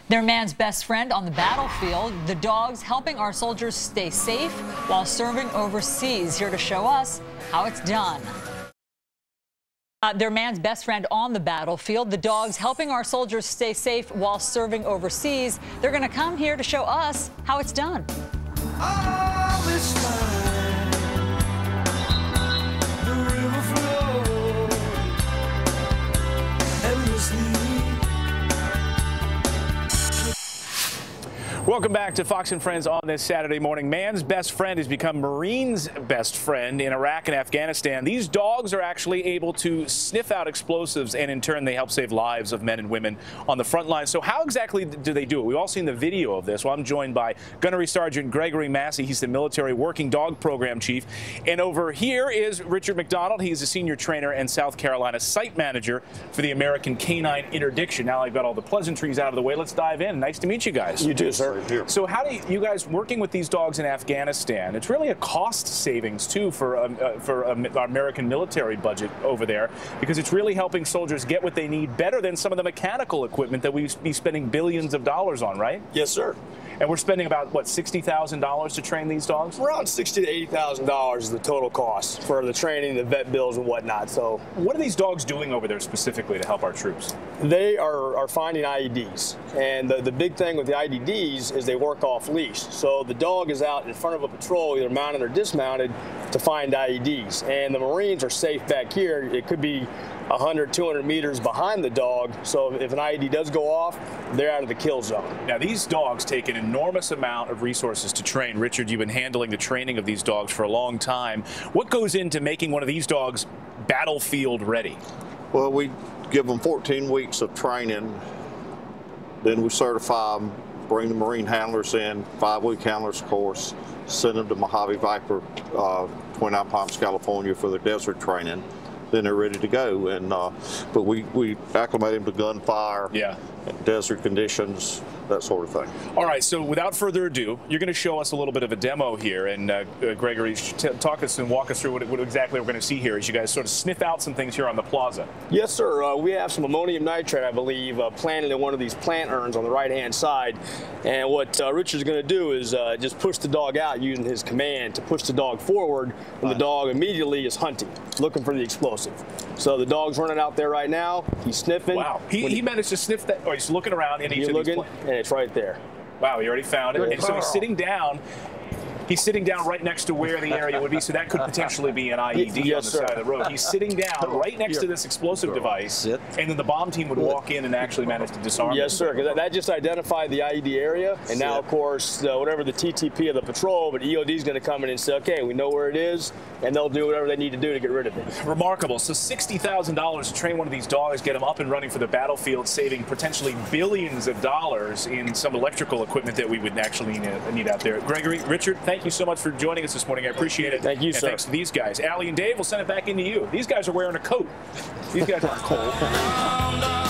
They're man's best friend on the battlefield. The dogs helping our soldiers stay safe while serving overseas. Here to show us how it's done. They're man's best friend on the battlefield. The dogs helping our soldiers stay safe while serving overseas. They're going to come here to show us how it's done. All this time, the river flows endlessly. Welcome back to Fox and Friends on this Saturday morning. Man's best friend has become Marine's best friend in Iraq and Afghanistan. These dogs are actually able to sniff out explosives, and in turn, they help save lives of men and women on the front line. So how exactly do they do it? We've all seen the video of this. Well, I'm joined by Gunnery Sergeant Gregory Massey. He's the military working dog program chief. And over here is Richard McDonald. He's a senior trainer and South Carolina site manager for the American Canine Interdiction. Now I've got all the pleasantries out of the way. Let's dive in. Nice to meet you guys. You too, sir. So how do you guys, working with these dogs in Afghanistan, it's really a cost savings too for our American military budget over there, because it's really helping soldiers get what they need better than some of the mechanical equipment that we'd be spending billions of dollars on, right? Yes, sir. And we're spending about, what, $60,000 to train these dogs? Around $60,000 to $80,000 is the total cost for the training, the vet bills, and whatnot. So, what are these dogs doing over there specifically to help our troops? They are finding IEDs, and the big thing with the IEDs is they work off leash. So the dog is out in front of a patrol, either mounted or dismounted, to find IEDs. And the Marines are safe back here. It could be 100, 200 meters behind the dog. So if an IED does go off, they're out of the kill zone. Now, these dogs take an enormous amount of resources to train. Richard, you've been handling the training of these dogs for a long time. What goes into making one of these dogs battlefield ready? Well, we give them 14 weeks of training. Then we certify them, bring the Marine handlers in, 5-week handlers course, send them to Mojave Viper, 29 Palms, California for their desert training. Then they're ready to go. And but we acclimate them to gunfire, desert conditions, that sort of thing. All right, so without further ado, you're going to show us a little bit of a demo here. And Gregory, talk us and walk us through what exactly we're going to see here as you guys sort of sniff out some things here on the plaza. Yes, sir. We have some ammonium nitrate, I believe, planted in one of these plant urns on the right-hand side. And what Richard's going to do is just push the dog out using his command to push the dog forward, and the dog immediately is hunting, looking for the explosive. So the dog's running out there right now. He's sniffing. Wow. He managed to sniff that. Oh, he's looking around in each of these plants. And it's right there. Wow, he already found it. And so he's sitting down. He's sitting down right next to where the area would be, so that could potentially be an IED on the side of the road. He's sitting down right next to this explosive device, and then the bomb team would walk in and actually manage to disarm it. Yes, sir, because that just identified the IED area, and now, of course, whatever the TTP of the patrol, but EOD is going to come in and say, okay, we know where it is, and they'll do whatever they need to do to get rid of it. Remarkable. So $60,000 to train one of these dogs, get them up and running for the battlefield, saving potentially billions of dollars in some electrical equipment that we would actually need out there. Gregory, Richard, thank you so much for joining us this morning. I appreciate it. Thank you, sir. Thanks to these guys. Allie and Dave, we'll send it back into you. These guys are wearing a coat. These guys aren't cold.